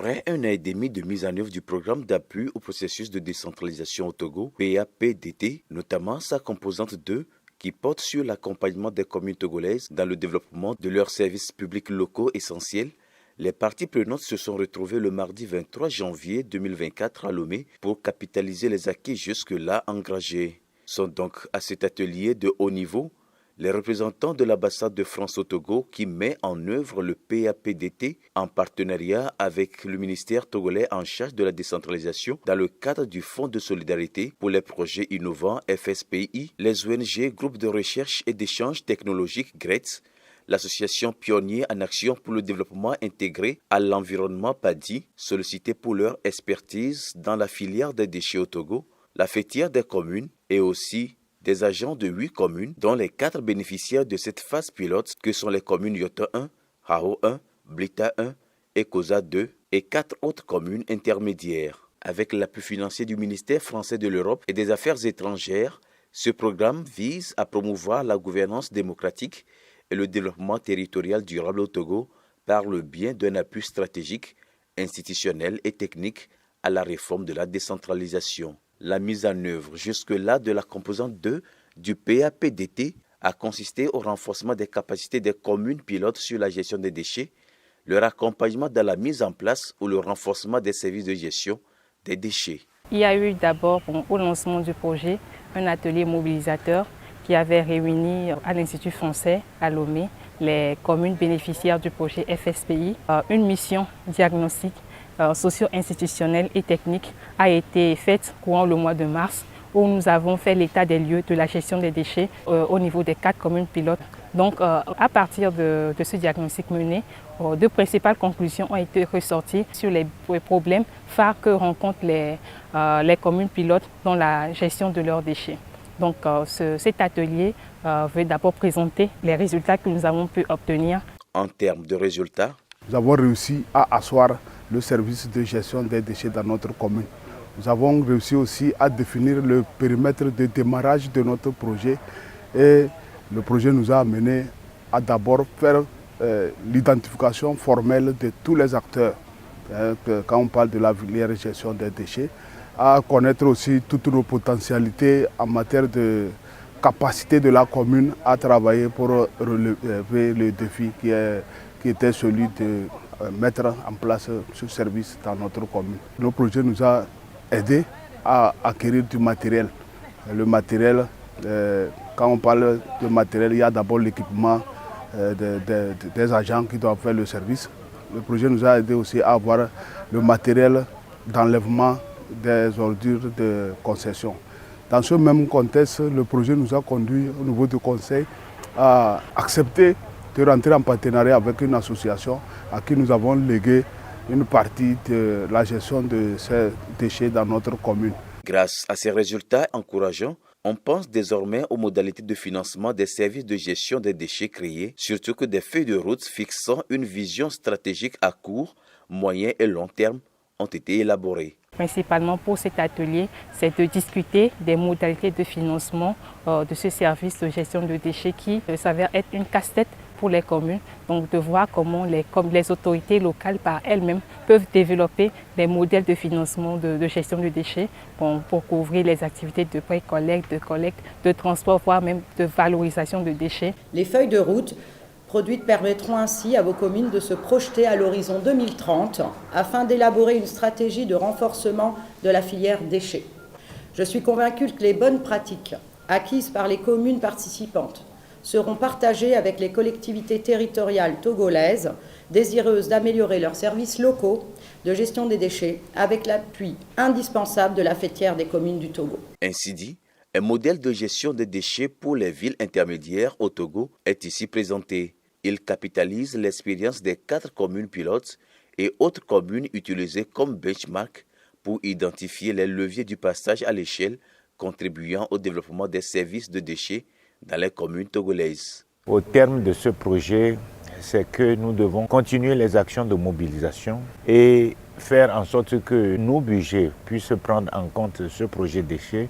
Après un an et demi de mise en œuvre du programme d'appui au processus de décentralisation au Togo, PAPDT, notamment sa composante 2, qui porte sur l'accompagnement des communes togolaises dans le développement de leurs services publics locaux essentiels, les parties prenantes se sont retrouvées le mardi 23 janvier 2024 à Lomé pour capitaliser les acquis jusque-là engagés. Sont donc à cet atelier de haut niveau les représentants de l'ambassade de France au Togo qui met en œuvre le PAPDT en partenariat avec le ministère togolais en charge de la décentralisation dans le cadre du Fonds de solidarité pour les projets innovants FSPI, les ONG, groupes de recherche et d'échange technologique GRETS, l'association Pionniers en action pour le développement intégré à l'environnement PADI, sollicité pour leur expertise dans la filière des déchets au Togo, la fêtière des communes et aussi des agents de 8 communes, dont les 4 bénéficiaires de cette phase pilote que sont les communes Yota 1, Hao 1, Blita 1 et Koza 2 et 4 autres communes intermédiaires. Avec l'appui financier du ministère français de l'Europe et des Affaires étrangères, ce programme vise à promouvoir la gouvernance démocratique et le développement territorial durable au Togo par le biais d'un appui stratégique, institutionnel et technique à la réforme de la décentralisation. La mise en œuvre jusque-là de la composante 2 du PAPDT a consisté au renforcement des capacités des communes pilotes sur la gestion des déchets, leur accompagnement dans la mise en place ou le renforcement des services de gestion des déchets. Il y a eu d'abord au lancement du projet un atelier mobilisateur qui avait réuni à l'Institut français à Lomé les communes bénéficiaires du projet FSPI. Une mission diagnostique socio-institutionnelle et technique a été faite courant le mois de mars où nous avons fait l'état des lieux de la gestion des déchets au niveau des 4 communes pilotes. Donc à partir de ce diagnostic mené, 2 principales conclusions ont été ressorties sur les problèmes phares que rencontrent les communes pilotes dans la gestion de leurs déchets. Donc cet atelier veut d'abord présenter les résultats que nous avons pu obtenir. En termes de résultats, nous avons réussi à asseoir le service de gestion des déchets dans notre commune. Nous avons réussi aussi à définir le périmètre de démarrage de notre projet et le projet nous a amené à d'abord faire l'identification formelle de tous les acteurs quand on parle de la filière gestion des déchets, à connaître aussi toutes nos potentialités en matière de capacité de la commune à travailler pour relever le défi qui était celui de mettre en place ce service dans notre commune. Le projet nous a aidé à acquérir du matériel. Le matériel, quand on parle de matériel, il y a d'abord l'équipement des agents qui doivent faire le service. Le projet nous a aidé aussi à avoir le matériel d'enlèvement des ordures de concession. Dans ce même contexte, le projet nous a conduit au niveau du conseil à accepter de rentrer en partenariat avec une association à qui nous avons légué une partie de la gestion de ces déchets dans notre commune. Grâce à ces résultats encourageants, on pense désormais aux modalités de financement des services de gestion des déchets créés, surtout que des feuilles de route fixant une vision stratégique à court, moyen et long terme ont été élaborées. Principalement pour cet atelier, c'est de discuter des modalités de financement de ce service de gestion de déchets qui s'avère être une casse-tête pour les communes. Donc de voir comment les autorités locales par elles-mêmes peuvent développer des modèles de financement de gestion de déchets pour couvrir les activités de pré-collecte, de transport, voire même de valorisation de déchets. Les feuilles de route produites permettront ainsi à vos communes de se projeter à l'horizon 2030 afin d'élaborer une stratégie de renforcement de la filière déchets. Je suis convaincue que les bonnes pratiques acquises par les communes participantes seront partagées avec les collectivités territoriales togolaises désireuses d'améliorer leurs services locaux de gestion des déchets avec l'appui indispensable de la fêtière des communes du Togo. Ainsi dit, un modèle de gestion des déchets pour les villes intermédiaires au Togo est ici présenté. Il capitalise l'expérience des 4 communes pilotes et autres communes utilisées comme benchmark pour identifier les leviers du passage à l'échelle contribuant au développement des services de déchets dans les communes togolaises. Au terme de ce projet, c'est que nous devons continuer les actions de mobilisation et faire en sorte que nos budgets puissent prendre en compte ce projet déchets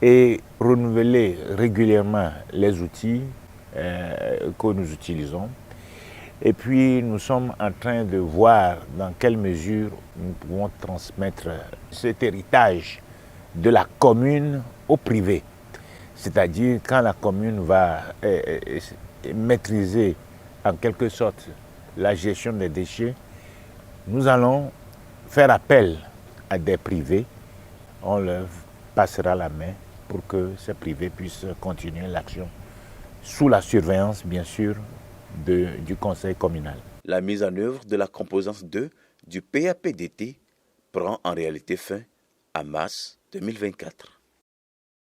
et renouveler régulièrement les outils que nous utilisons Et puis nous sommes en train de voir dans quelle mesure nous pouvons transmettre cet héritage de la commune au privé. C'est-à-dire quand la commune va maîtriser en quelque sorte la gestion des déchets, nous allons faire appel à des privés. On leur passera la main pour que ces privés puissent continuer l'action sous la surveillance, bien sûr, du conseil communal. La mise en œuvre de la composante 2 du PAPDT prend en réalité fin en mars 2024.